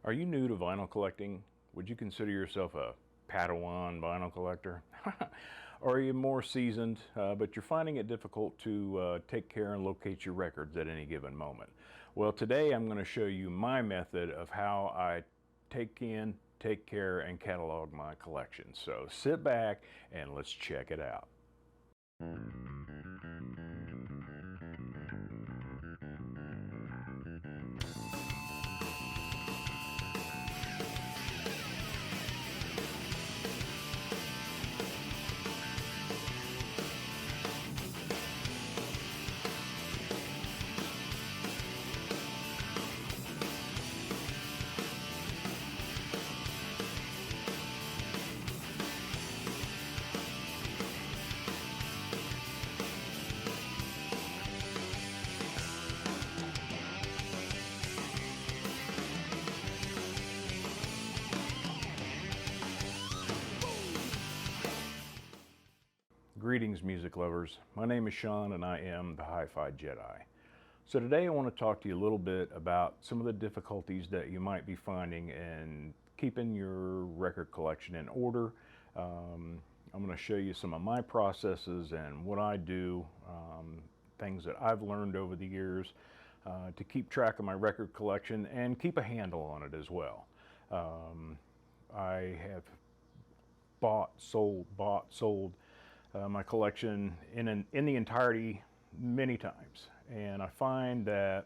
Are you new to vinyl collecting? Would you consider yourself a Padawan vinyl collector? Or are you more seasoned, but you're finding it difficult to take care and locate your records at any given moment? Well, today I'm going to show you my method of how I take care, and catalog my collection. So sit back and let's check it out. Greetings, music lovers. My name is Sean and I am the Hi-Fi Jedi. So today I want to talk to you a little bit about some of the difficulties that you might be finding in keeping your record collection in order. I'm going to show you some of my processes and what I do, things that I've learned over the years to keep track of my record collection and keep a handle on it as well. I have bought, sold my collection in the entirety many times, and I find that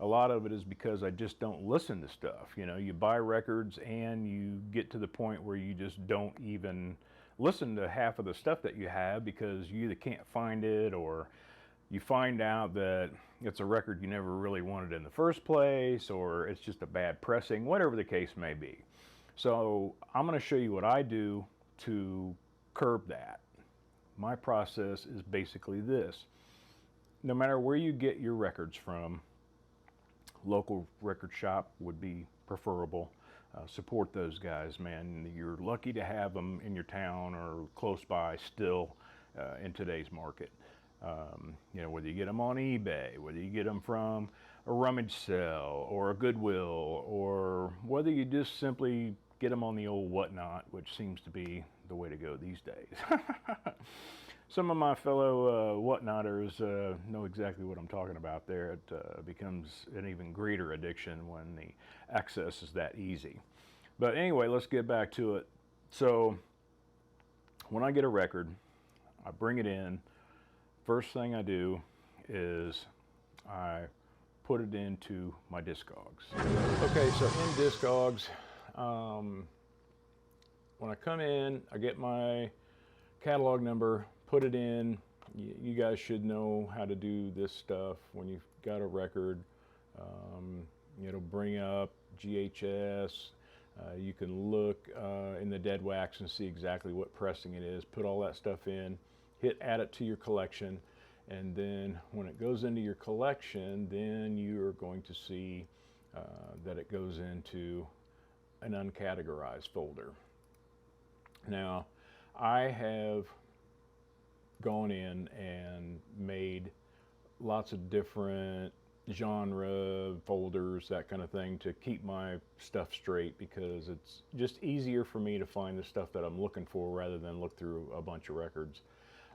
a lot of it is because I just don't listen to stuff. You know, you buy records and you get to the point where you just don't even listen to half of the stuff that you have because you either can't find it, or you find out that it's a record you never really wanted in the first place, or it's just a bad pressing, whatever the case may be. So I'm going to show you what I do to curb that. My process is basically this. No matter where you get your records from, local record shop would be preferable. Support those guys, man. You're lucky to have them in your town or close by still in today's market. You know, whether you get them on eBay, whether you get them from a rummage sale or a Goodwill, or whether you just simply get them on the old whatnot, which seems to be the way to go these days. Some of my fellow whatnotters know exactly what I'm talking about there. It becomes an even greater addiction when the access is that easy. But anyway, let's get back to it. So when I get a record, I bring it in. First thing I do is I put it into my Discogs. Okay, so in Discogs, when I come in, I get my catalog number, put it in. You guys should know how to do this stuff when you've got a record. It'll bring up GHS. You can look in the dead wax and see exactly what pressing it is. Put all that stuff in, hit add it to your collection, and then when it goes into your collection, then you're going to see that it goes into an uncategorized folder. Now, I have gone in and made lots of different genre folders, that kind of thing, to keep my stuff straight, because it's just easier for me to find the stuff that I'm looking for rather than look through a bunch of records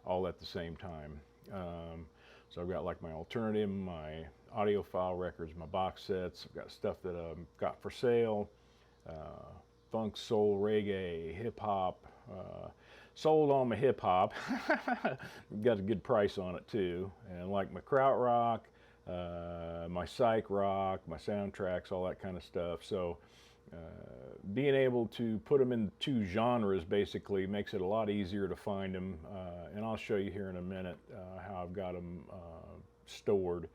all at the same time. So I've got like my alternative, my audiophile records, my box sets. I've got stuff that I've got for sale. Funk, soul, reggae, hip-hop, sold on my hip-hop. Got a good price on it too. And like my krautrock, my psych rock, my soundtracks, all that kind of stuff. So being able to put them in two genres basically makes it a lot easier to find them. And I'll show you here in a minute how I've got them stored.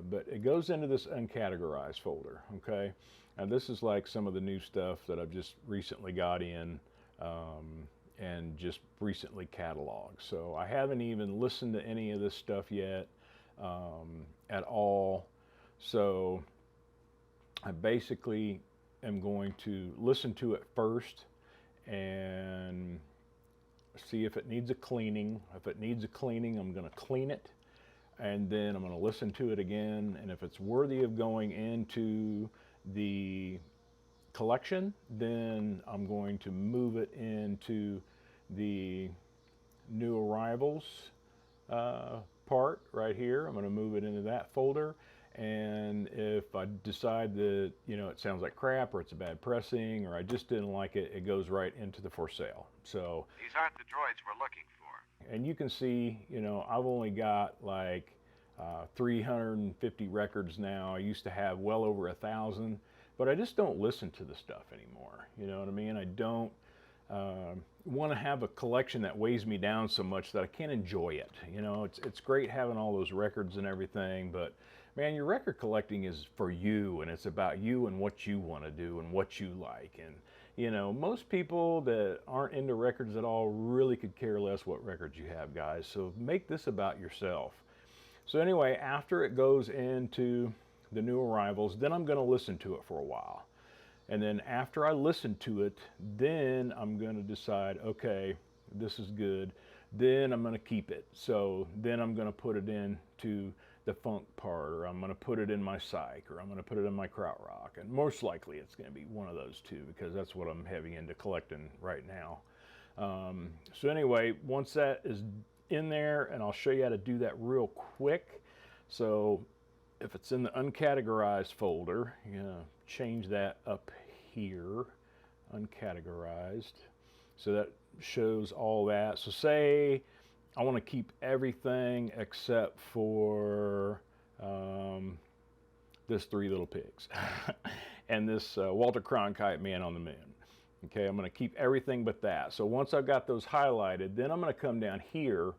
But it goes into this uncategorized folder, okay? And this is like some of the new stuff that I've just recently got in and just recently cataloged. So I haven't even listened to any of this stuff yet at all. So I basically am going to listen to it first and see if it needs a cleaning. If it needs a cleaning, I'm going to clean it. And then I'm going to listen to it again, and if it's worthy of going into the collection. Then I'm going to move it into the new arrivals part right here. I'm going to move it into that folder. And if I decide that, it sounds like crap, or it's a bad pressing, or I just didn't like it, it goes right into the for sale. So these aren't the droids we're looking for. And you can see, I've only got like 350 records now. I used to have well over 1,000, but I just don't listen to the stuff anymore. You know what I mean? I don't want to have a collection that weighs me down so much that I can't enjoy it. It's great having all those records and everything, but man, your record collecting is for you, and it's about you and what you want to do and what you like. And most people that aren't into records at all really could care less what records you have, guys. So make this about yourself. So anyway, after it goes into the new arrivals, then I'm going to listen to it for a while. And then after I listen to it, then I'm going to decide, okay, this is good. Then I'm going to keep it. So then I'm going to put it into the funk part, or I'm going to put it in my psych, or I'm going to put it in my krautrock. And most likely it's going to be one of those two, because that's what I'm heavy into collecting right now. So anyway, once that is in there, and I'll show you how to do that real quick. So if it's in the uncategorized folder, you're going to change that up here, uncategorized. So that shows all that. So say I want to keep everything except for this Three Little Pigs and this Walter Cronkite Man on the Moon. Okay, I'm going to keep everything but that. So once I've got those highlighted, then I'm going to come down here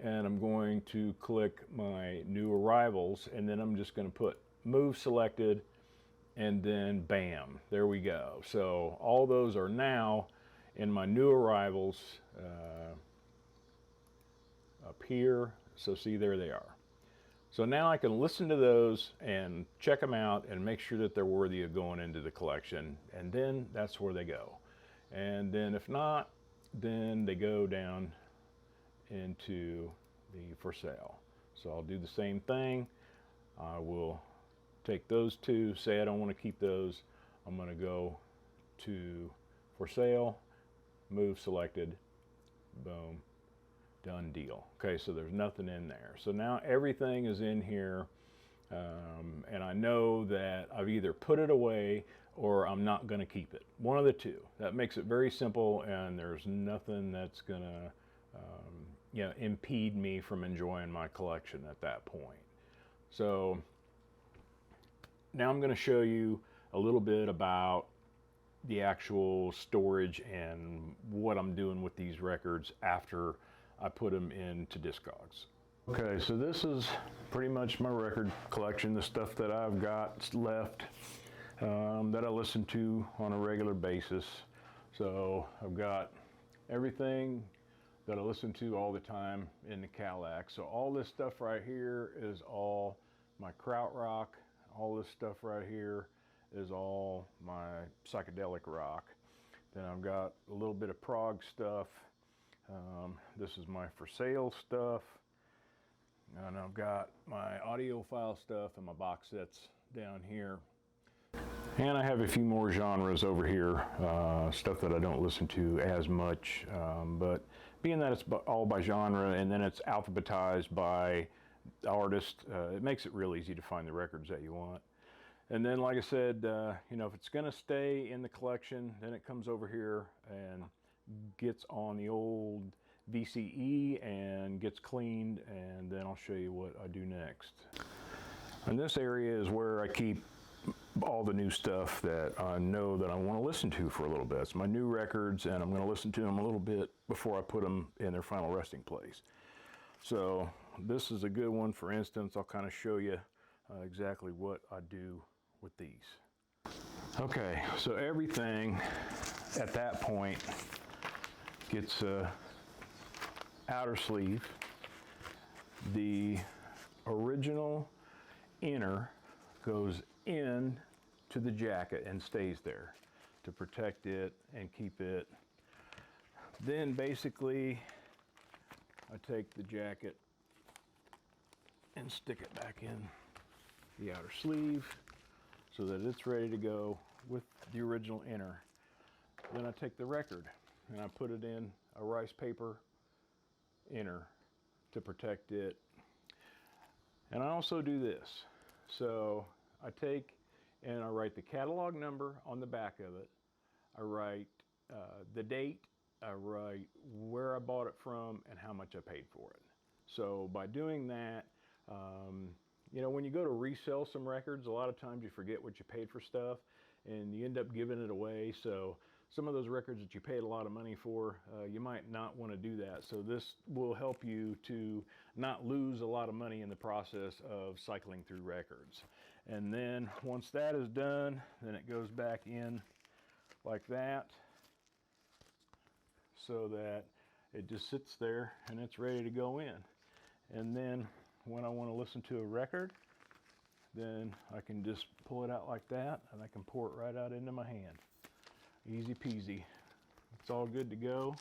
and I'm going to click my new arrivals, and then I'm just going to put move selected, and then bam, there we go. So all those are now in my new arrivals up here. So see, there they are. So now I can listen to those and check them out and make sure that they're worthy of going into the collection, and then that's where they go. And then if not, then they go down into the for sale. So I'll do the same thing. I will take those two, say I don't want to keep those. I'm going to go to for sale, move selected, boom, done deal. Okay, so there's nothing in there. So now everything is in here, and I know that I've either put it away or I'm not going to keep it. One of the two. That makes it very simple, and there's nothing that's going to impede me from enjoying my collection at that point. So now I'm going to show you a little bit about the actual storage and what I'm doing with these records after I put them into Discogs. Okay, so this is pretty much my record collection, the stuff that I've got left that I listen to on a regular basis. So I've got everything that I listen to all the time in the Calac. So all this stuff right here is all my krautrock. All this stuff right here is all my psychedelic rock. Then I've got a little bit of prog stuff. This is my for sale stuff. And I've got my audiophile stuff and my box sets down here. And I have a few more genres over here, stuff that I don't listen to as much, but being that it's all by genre and then it's alphabetized by artist, it makes it real easy to find the records that you want. And then, like I said, if it's going to stay in the collection, then it comes over here and gets on the old VCE and gets cleaned, and then I'll show you what I do next. And this area is where I keep all the new stuff that I know that I want to listen to for a little bit. It's my new records, and I'm going to listen to them a little bit before I put them in their final resting place. So this is a good one. For instance, I'll kind of show you exactly what I do with these. Okay, so everything at that point gets a outer sleeve. The original inner goes in to the jacket and stays there to protect it and keep it. Then basically I take the jacket and stick it back in the outer sleeve so that it's ready to go with the original inner. Then I take the record and I put it in a rice paper inner to protect it. And I also do this. So I take and I write the catalog number on the back of it. I write the date, I write where I bought it from and how much I paid for it. So by doing that, you know, when you go to resell some records, a lot of times you forget what you paid for stuff and you end up giving it away. So some of those records that you paid a lot of money for, you might not want to do that. So this will help you to not lose a lot of money in the process of cycling through records. And then once that is done, then it goes back in like that, so that it just sits there and it's ready to go in. And then when I want to listen to a record, then I can just pull it out like that and I can pour it right out into my hand. Easy peasy. It's all good to go.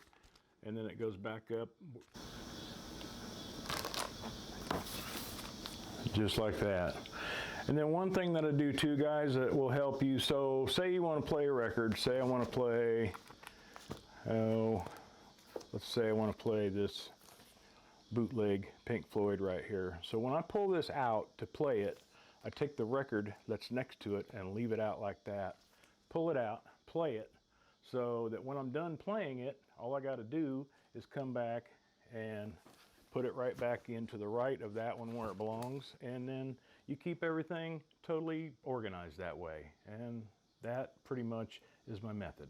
And then it goes back up just like that. And then one thing that I do too, guys, that will help you. So say you want to play a record. Say I want to play, let's say I want to play this bootleg Pink Floyd right here. So when I pull this out to play it, I take the record that's next to it and leave it out like that. Pull it out, play it, so that when I'm done playing it, all I got to do is come back and put it right back into the right of that one where it belongs, and then you keep everything totally organized that way. And that pretty much is my method.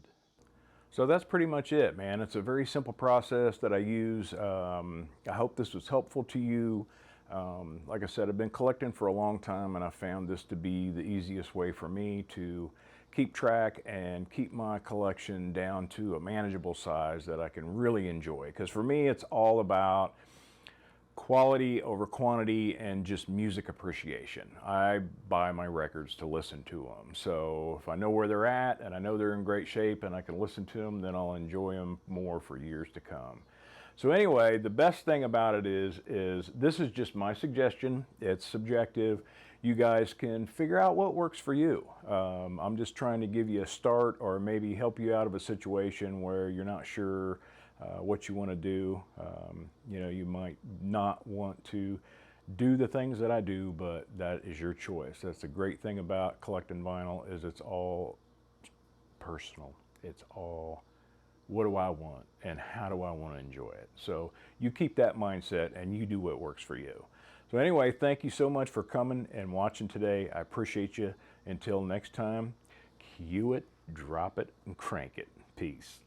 So that's pretty much it, man. It's a very simple process that I use. I hope this was helpful to you. Like I said, I've been collecting for a long time and I found this to be the easiest way for me to keep track and keep my collection down to a manageable size that I can really enjoy. Because for me, it's all about quality over quantity and just music appreciation. I buy my records to listen to them. So if I know where they're at and I know they're in great shape and I can listen to them, then I'll enjoy them more for years to come. So anyway, the best thing about it is this is just my suggestion. It's subjective. You guys can figure out what works for you. I'm just trying to give you a start or maybe help you out of a situation where you're not sure what you want to do. You know, you might not want to do the things that I do, but that is your choice. That's the great thing about collecting vinyl, is it's all personal. It's all, what do I want and how do I want to enjoy it? So you keep that mindset and you do what works for you. So anyway, thank you so much for coming and watching today. I appreciate you. Until next time, cue it, drop it, and crank it. Peace.